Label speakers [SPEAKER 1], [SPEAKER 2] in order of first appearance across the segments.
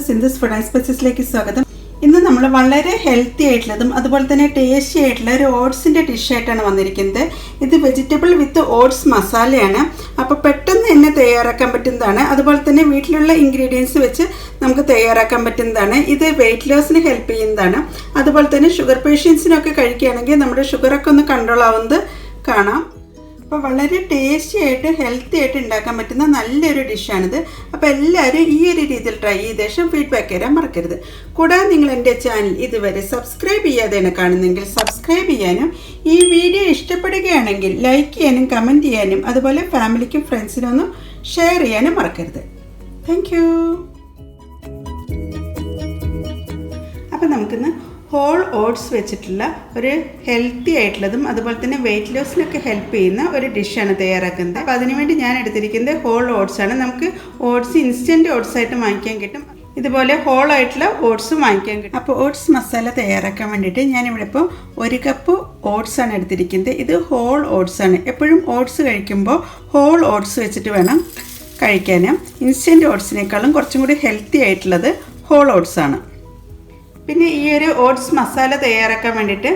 [SPEAKER 1] എല്ലാവർക്കും Sindhu's food and സ്പൈസസിലേക്ക് സ്വാഗതം. ഇന്ന് നമ്മൾ വളരെ ഹെൽത്തി ആയിട്ടുള്ളതും അതുപോലെ തന്നെ ടേസ്റ്റി ആയിട്ടുള്ള ഒരു ഓട്സിൻ്റെ ഡിഷായിട്ടാണ് വന്നിരിക്കുന്നത്. ഇത് വെജിറ്റബിൾ വിത്ത് ഓട്സ് മസാലയാണ്. അപ്പോൾ പെട്ടെന്ന് തന്നെ തയ്യാറാക്കാൻ പറ്റുന്നതാണ്. അതുപോലെ തന്നെ വീട്ടിലുള്ള ഇൻഗ്രീഡിയൻസ് വെച്ച് നമുക്ക് തയ്യാറാക്കാൻ പറ്റുന്നതാണ്. ഇത് വെയിറ്റ് ലോസിന് ഹെൽപ്പ് ചെയ്യുന്നതാണ്. അതുപോലെ തന്നെ ഷുഗർ പേഷ്യൻസിനൊക്കെ കഴിക്കുകയാണെങ്കിൽ നമ്മുടെ ഷുഗറൊക്കെ ഒന്ന് കൺട്രോൾ ആവുന്നത് കാണാം. അപ്പോൾ വളരെ ടേസ്റ്റി ആയിട്ട് ഹെൽത്തി ആയിട്ട് ഉണ്ടാക്കാൻ പറ്റുന്ന നല്ലൊരു ഡിഷാണിത്. അപ്പോൾ എല്ലാവരും ഈ ഒരു രീതിയിൽ ട്രൈ ചെയ്ത ശേഷം ഫീഡ്ബാക്ക് തരാൻ മറക്കരുത്. കൂടാതെ നിങ്ങൾ എൻ്റെ ചാനൽ ഇതുവരെ സബ്സ്ക്രൈബ് ചെയ്യാതെയാണ് കാണുന്നതെങ്കിൽ സബ്സ്ക്രൈബ് ചെയ്യാനും, ഈ വീഡിയോ ഇഷ്ടപ്പെടുകയാണെങ്കിൽ ലൈക്ക് ചെയ്യാനും കമൻറ്റ് ചെയ്യാനും അതുപോലെ ഫാമിലിക്കും ഫ്രണ്ട്സിനും ഒന്ന് ഷെയർ ചെയ്യാനും മറക്കരുത്. Thank you. അപ്പോൾ നമുക്കിന്ന് ഹോൾ ഓട്സ് വെച്ചിട്ടുള്ള ഒരു ഹെൽത്തി ആയിട്ടുള്ളതും അതുപോലെ തന്നെ വെയിറ്റ് ലോസിനൊക്കെ ഹെൽപ്പ് ചെയ്യുന്ന ഒരു ഡിഷാണ് തയ്യാറാക്കുന്നത്. അപ്പോൾ അതിനുവേണ്ടി ഞാൻ എടുത്തിരിക്കുന്നത് ഹോൾ ഓട്സ് ആണ്. നമുക്ക് ഓട്സ് ഇൻസ്റ്റൻറ്റ് ഓട്സ് ആയിട്ട് വാങ്ങിക്കാൻ കിട്ടും. ഇതുപോലെ ഹോൾ ആയിട്ടുള്ള ഓട്സും വാങ്ങിക്കാൻ കിട്ടും. അപ്പോൾ ഓട്സ് മസാല തയ്യാറാക്കാൻ വേണ്ടിയിട്ട് ഞാനിവിടെ ഇപ്പോൾ 1 കപ്പ് ഓട്സ് ആണ് എടുത്തിരിക്കുന്നത്. ഇത് ഹോൾ ഓട്സ് ആണ്. എപ്പോഴും ഓട്സ് കഴിക്കുമ്പോൾ ഹോൾ ഓട്സ് വെച്ചിട്ട് വേണം കഴിക്കാൻ. ഇൻസ്റ്റൻറ്റ് ഓട്സിനേക്കാളും കുറച്ചും കൂടി ഹെൽത്തി ആയിട്ടുള്ളത് ഹോൾ ഓട്സ് ആണ്. പിന്നെ ഈ ഒരു ഓട്സ് മസാല തയ്യാറാക്കാൻ വേണ്ടിയിട്ട്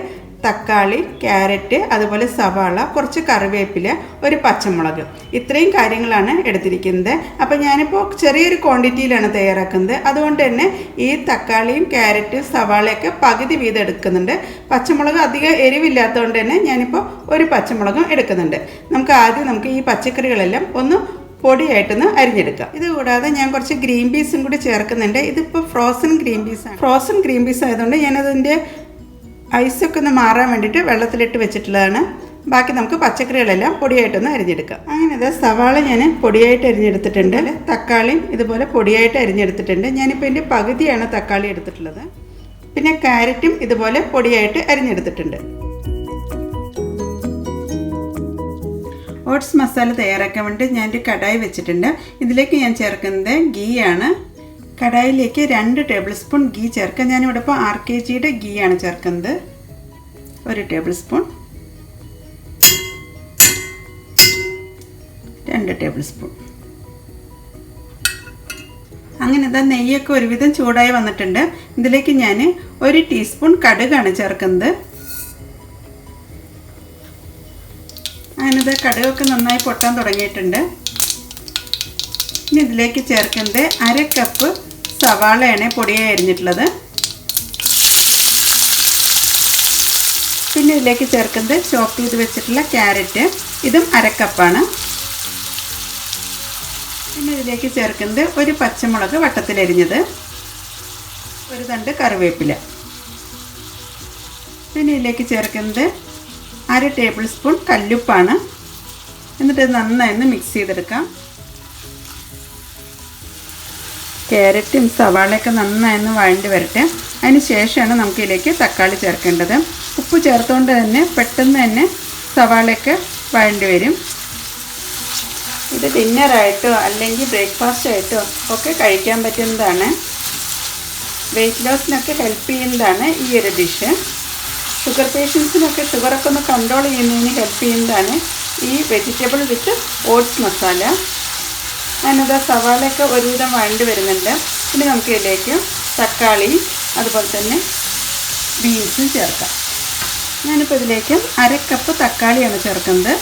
[SPEAKER 1] തക്കാളി, ക്യാരറ്റ്, അതുപോലെ സവാള, കുറച്ച് കറിവേപ്പില, ഒരു പച്ചമുളക്, ഇത്രയും കാര്യങ്ങളാണ് എടുത്തിരിക്കുന്നത്. അപ്പോൾ ഞാനിപ്പോൾ ചെറിയൊരു ക്വാണ്ടിറ്റിയിലാണ് തയ്യാറാക്കുന്നത്. അതുകൊണ്ട് തന്നെ ഈ തക്കാളിയും ക്യാരറ്റും സവാളയൊക്കെ പകുതി വീതം എടുക്കുന്നുണ്ട്. പച്ചമുളക് അധികം എരിവില്ലാത്തതുകൊണ്ട് തന്നെ ഞാനിപ്പോൾ ഒരു പച്ചമുളകും എടുക്കുന്നുണ്ട്. നമുക്ക് ഈ പച്ചക്കറികളെല്ലാം ഒന്ന് പൊടിയായിട്ടൊന്ന് അരിഞ്ഞെടുക്കാം. ഇത് കൂടാതെ ഞാൻ കുറച്ച് ഗ്രീൻ പീസും കൂടി ചേർക്കുന്നുണ്ട്. ഇതിപ്പോൾ ഫ്രോസൺ ഗ്രീൻ പീസാണ്. ഫ്രോസൺ ഗ്രീൻ പീസ് ആയതുകൊണ്ട് ഞാനതിൻ്റെ ഐസൊക്കെ ഒന്ന് മാറാൻ വേണ്ടിയിട്ട് വെള്ളത്തിലിട്ട് വെച്ചിട്ടുള്ളതാണ്. ബാക്കി നമുക്ക് പച്ചക്കറികളെല്ലാം പൊടിയായിട്ടൊന്ന് അരിഞ്ഞെടുക്കാം. അങ്ങനെ സവാള ഞാൻ പൊടിയായിട്ട് അരിഞ്ഞെടുത്തിട്ടുണ്ട്. തക്കാളിയും ഇതുപോലെ പൊടിയായിട്ട് അരിഞ്ഞെടുത്തിട്ടുണ്ട്. ഞാനിപ്പോൾ ഇതിൻ്റെ പകുതിയാണ് തക്കാളി എടുത്തിട്ടുള്ളത്. പിന്നെ ക്യാരറ്റും ഇതുപോലെ പൊടിയായിട്ട് അരിഞ്ഞെടുത്തിട്ടുണ്ട്. ഓട്സ് മസാല തയ്യാറാക്കാൻ വേണ്ടി ഞാനൊരു കടായി വെച്ചിട്ടുണ്ട്. ഇതിലേക്ക് ഞാൻ ചേർക്കുന്നത് ഗീ ആണ്. കടായിലേക്ക് 2 ടേബിൾ സ്പൂൺ ഗീ ചേർക്കാം. ഞാനിവിടെ ഇപ്പോൾ RKGയുടെ ഗീ ആണ് ചേർക്കുന്നത്. 1 ടേബിൾ സ്പൂൺ, 2 ടേബിൾ സ്പൂൺ. അങ്ങനെ നെയ്യൊക്കെ ഒരുവിധം ചൂടായി വന്നിട്ടുണ്ട്. ഇതിലേക്ക് ഞാൻ 1 ടീസ്പൂൺ കടുകാണ് ചേർക്കുന്നത്. അങ്ങനെ കടുകൊക്കെ നന്നായി പൊട്ടാൻ തുടങ്ങിയിട്ടുണ്ട്. ഇനി ഇതിലേക്ക് ചേർക്കുന്നത് 1/2 കപ്പ് സവാളയാണ് പൊടിയായി അരിഞ്ഞിട്ടുള്ളത്. പിന്നെ ഇതിലേക്ക് ചേർക്കുന്നത് ചോപ്പ് ചെയ്ത് വെച്ചിട്ടുള്ള ക്യാരറ്റ്, ഇതും 1/2 കപ്പാണ്. പിന്നെ ഇതിലേക്ക് ചേർക്കുന്നത് 1 പച്ചമുളക് വട്ടത്തിലരിഞ്ഞത്, 1 തണ്ട് കറിവേപ്പില. പിന്നെ ഇതിലേക്ക് ചേർക്കുന്നത് 1/2 ടേബിൾ സ്പൂൺ കല്ലുപ്പാണ്. എന്നിട്ട് നന്നായി മിക്സ് ചെയ്തെടുക്കാം. ക്യാരറ്റും സവാളയൊക്കെ നന്നായി വഴണ്ടി വരട്ടെ. അതിന് ശേഷമാണ് നമുക്കിതിലേക്ക് തക്കാളി ചേർക്കേണ്ടത്. ഉപ്പ് ചേർത്തുകൊണ്ട് തന്നെ പെട്ടെന്ന് തന്നെ സവാളയൊക്കെ വഴണ്ടി വരും. ഇത് ഡിന്നറായിട്ടോ അല്ലെങ്കിൽ ബ്രേക്ക്ഫാസ്റ്റ് ആയിട്ടോ ഒക്കെ കഴിക്കാൻ പറ്റുന്നതാണ്. വെയിറ്റ് ലോസിനൊക്കെ ഹെൽപ്പ് ചെയ്യുന്നതാണ് ഈ ഒരു ഡിഷ്. ഷുഗർ പേഷ്യൻസിനൊക്കെ ഷുഗറൊക്കെ ഒന്ന് കൺട്രോൾ ചെയ്യുന്നതിന് ഹെൽപ്പ് ചെയ്യുന്നതാണ് ഈ വെജിറ്റബിൾ വിത്ത് ഓട്സ് മസാല. അതിനത് സവാളയൊക്കെ ഒരുവിധം വഴണ്ടി വരുന്നുണ്ട്. പിന്നെ നമുക്ക് ഇതിലേക്ക് തക്കാളി അതുപോലെ തന്നെ ബീൻസും ചേർക്കാം. ഞാനിപ്പോൾ ഇതിലേക്ക് 1/2 കപ്പ് തക്കാളിയാണ് ചേർക്കുന്നത്.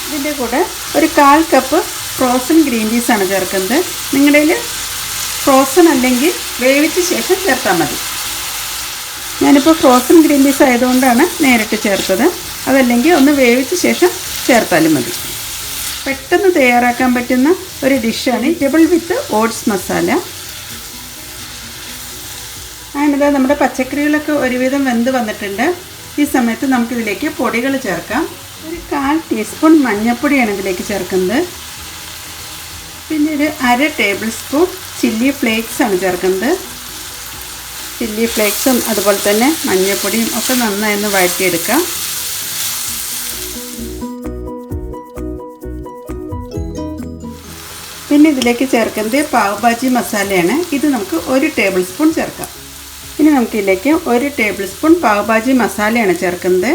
[SPEAKER 1] ഇതിൻ്റെ കൂടെ ഒരു 1/4 കപ്പ് ഫ്രോസൺ ഗ്രീൻ പീസാണ് ചേർക്കുന്നത്. നിങ്ങളുടെ കയ്യിൽ ഫ്രോസൺ അല്ലെങ്കിൽ വേവിച്ച ശേഷം ചേർത്താൽ മതി. ഞാനിപ്പോൾ ഫ്രോസൺ ഗ്രീൻ പീസ് ആയതുകൊണ്ടാണ് നേരിട്ട് ചേർത്തത്. അതല്ലെങ്കിൽ ഒന്ന് വേവിച്ച ശേഷം ചേർത്താലും മതി. പെട്ടെന്ന് തയ്യാറാക്കാൻ പറ്റുന്ന ഒരു ഡിഷാണ് വെജിറ്റബിൾ വിത്ത് ഓട്സ് മസാല. അങ്ങനെ നമ്മുടെ പച്ചക്കറികളൊക്കെ ഒരുവിധം വെന്ത് വന്നിട്ടുണ്ട്. ഈ സമയത്ത് നമുക്കിതിലേക്ക് പൊടികൾ ചേർക്കാം. ഒരു 1/4 ടീസ്പൂൺ മഞ്ഞൾപ്പൊടിയാണ് ഇതിലേക്ക് ചേർക്കുന്നത്. പിന്നെ ഒരു 1/2 ടേബിൾ സ്പൂൺ ചില്ലി ഫ്ലേക്സ് ആണ് ചേർക്കുന്നത്. ചില്ലി ഫ്ലേക്സും അതുപോലെ തന്നെ മഞ്ഞൾപ്പൊടിയും ഒക്കെ നന്നായി വഴറ്റിയെടുക്കാം. പിന്നെ ഇതിലേക്ക് ചേർക്കുന്നത് പാവ് ഭാജി മസാലയാണ്. ഇത് നമുക്ക് 1 ടേബിൾ സ്പൂൺ ചേർക്കാം. ഇനി നമുക്കിതിലേക്ക് 1 ടേബിൾ സ്പൂൺ പാവ് ഭാജി മസാലയാണ് ചേർക്കുന്നത്.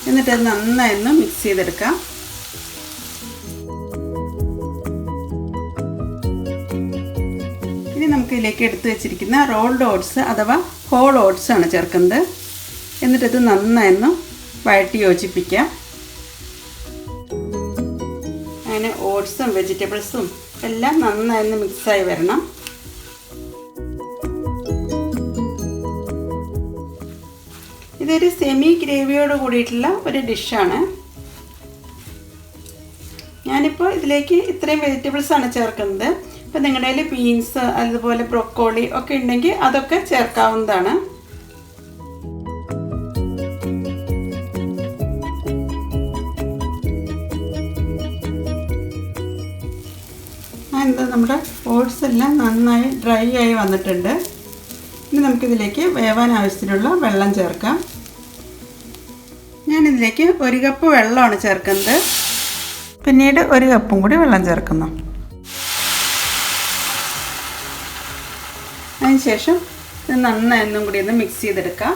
[SPEAKER 1] എന്നിട്ട് നന്നായി മിക്സ് ചെയ്തെടുക്കാം. ഇതിലേക്ക് എടുത്തു വെച്ചിരിക്കുന്ന റോൾഡ് ഓട്സ് അഥവാ ഹോൾ ഓട്സ് ആണ് ചേർക്കുന്നത്. എന്നിട്ടിത് നന്നായി വഴറ്റി യോജിപ്പിക്കാം. അങ്ങനെ ഓട്സും വെജിറ്റബിൾസും എല്ലാം നന്നായി മിക്സായി വരണം. ഇതൊരു സെമി ഗ്രേവിയോട് കൂടിയിട്ടുള്ള ഒരു ഡിഷാണ്. ഞാനിപ്പോൾ ഇതിലേക്ക് ഇത്രയും വെജിറ്റബിൾസാണ് ചേർക്കുന്നത്. ഇപ്പോൾ നിങ്ങളുടെ കയ്യിൽ ബീൻസ് അതുപോലെ ബ്രൊക്കോളി ഒക്കെ ഉണ്ടെങ്കിൽ അതൊക്കെ ചേർക്കാവുന്നതാണ്. എന്താ നമ്മുടെ ഓട്സ് എല്ലാം നന്നായി ഡ്രൈ ആയി വന്നിട്ടുണ്ട്. ഇനി നമുക്കിതിലേക്ക് വേവാൻ ആവശ്യത്തിനുള്ള വെള്ളം ചേർക്കാം. ഞാനിതിലേക്ക് 1 കപ്പ് വെള്ളമാണ് ചേർക്കുന്നത്. പിന്നീട് 1 കപ്പും കൂടി വെള്ളം ചേർക്കുന്നു. അതിനുശേഷം ഇത് നന്നായി കൂടി മിക്സ് ചെയ്തെടുക്കാം.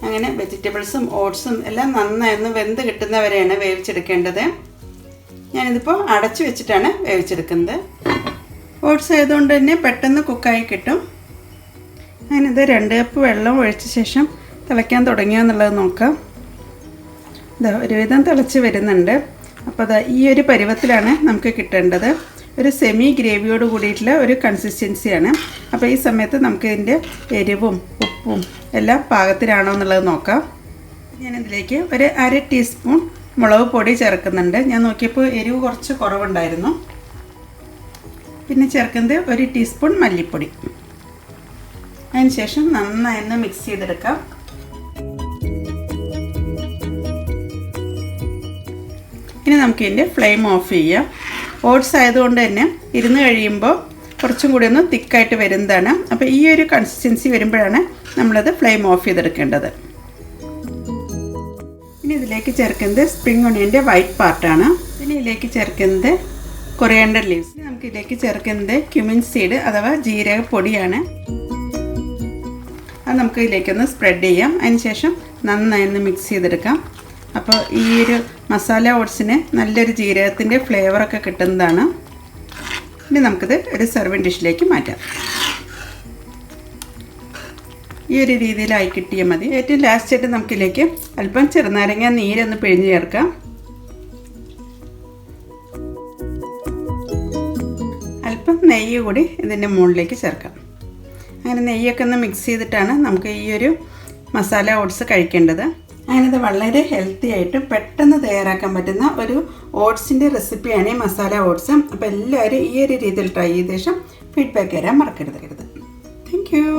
[SPEAKER 1] അങ്ങനെ വെജിറ്റബിൾസും ഓട്സും എല്ലാം നന്നായി വെന്ത് കിട്ടുന്നവരെയാണ് വേവിച്ചെടുക്കേണ്ടത്. ഞാനിതിപ്പോൾ അടച്ചു വെച്ചിട്ടാണ് വേവിച്ചെടുക്കുന്നത്. ഓട്സ് ആയതുകൊണ്ട് തന്നെ പെട്ടെന്ന് കുക്കായി കിട്ടും. ഞാനിത് 2 കപ്പ് വെള്ളം ഒഴിച്ച ശേഷം തിളയ്ക്കാൻ തുടങ്ങിയോ എന്നുള്ളത് നോക്കാം. ഇതാ ഒരുവിധം തിളച്ച് വരുന്നുണ്ട്. അപ്പോൾ അതാ ഈ ഒരു പരുവത്തിലാണ് നമുക്ക് കിട്ടേണ്ടത്. ഒരു സെമി ഗ്രേവിയോട് കൂടിയിട്ടുള്ള ഒരു കൺസിസ്റ്റൻസിയാണ്. അപ്പോൾ ഈ സമയത്ത് നമുക്ക് ഇതിൻ്റെ എരിവും ഉപ്പും എല്ലാം പാകത്തിലാണോ എന്നുള്ളത് നോക്കാം. ഞാനിതിലേക്ക് 1/2 ടീസ്പൂൺ മുളക് പൊടി ചേർക്കുന്നുണ്ട്. ഞാൻ നോക്കിയപ്പോൾ എരിവ് കുറച്ച് കുറവുണ്ടായിരുന്നു. പിന്നെ ചേർക്കുന്നത് 1 ടീസ്പൂൺ മല്ലിപ്പൊടി. അതിനുശേഷം നന്നായി മിക്സ് ചെയ്തെടുക്കാം. ഇനി നമുക്ക് ഇതിൻ്റെ ഫ്ലെയിം ഓഫ് ചെയ്യാം. ഓട്സ് ആയതുകൊണ്ട് തന്നെ ഇരുന്ന് കഴിയുമ്പോൾ കുറച്ചും കൂടി തിക്കായിട്ട് വരുന്നതാണ്. അപ്പോൾ ഈ ഒരു കൺസിസ്റ്റൻസി വരുമ്പോഴാണ് നമ്മളത് ഫ്ലെയിം ഓഫ് ചെയ്തെടുക്കേണ്ടത്. ഇനി ഇതിലേക്ക് ചേർക്കുന്നത് സ്പ്രിംഗ് ഒണിയൻ്റെ വൈറ്റ് പാർട്ടാണ്. പിന്നെ ഇതിലേക്ക് ചേർക്കുന്നത് കൊറിയാണ്ടർ ലീവ്സ്. നമുക്ക് ഇതിലേക്ക് ചേർക്കുന്നത് ക്യുമിൻ സീഡ് അഥവാ ജീരകപ്പൊടിയാണ്. അത് നമുക്ക് ഇതിലേക്കൊന്ന് സ്പ്രെഡ് ചെയ്യാം. അതിനുശേഷം നന്നായി മിക്സ് ചെയ്തെടുക്കാം. അപ്പോൾ ഈ ഒരു മസാല ഓട്സിന് നല്ലൊരു ജീരകത്തിൻ്റെ ഫ്ലേവറൊക്കെ കിട്ടുന്നതാണ്. ഇനി നമുക്കിത് ഒരു സെർവിങ് ഡിഷിലേക്ക് മാറ്റാം. ഈ ഒരു രീതിയിലായി കിട്ടിയാൽ മതി. ഏറ്റവും ലാസ്റ്റായിട്ട് നമുക്കിതിലേക്ക് അല്പം ചെറുനാരങ്ങ നീരൊന്ന് പിഴിഞ്ഞ് ചേർക്കാം. അല്പം നെയ്യ് കൂടി ഇതിൻ്റെ മുകളിലേക്ക് ചേർക്കാം. അങ്ങനെ നെയ്യൊക്കെ ഒന്ന് മിക്സ് ചെയ്തിട്ടാണ് നമുക്ക് ഈ ഒരു മസാല ഓട്സ് കഴിക്കേണ്ടത്. അങ്ങനെ ഇത് വളരെ ഹെൽത്തി ആയിട്ട് പെട്ടെന്ന് തയ്യാറാക്കാൻ പറ്റുന്ന ഒരു ഓട്സിൻ്റെ റെസിപ്പിയാണ് ഈ മസാല ഓട്സ്. അപ്പോൾ എല്ലാവരും ഈ ഒരു രീതിയിൽ ട്രൈ ചെയ്ത ശേഷം ഫീഡ്ബാക്ക് തരാൻ മറക്കരുത്. Thank you.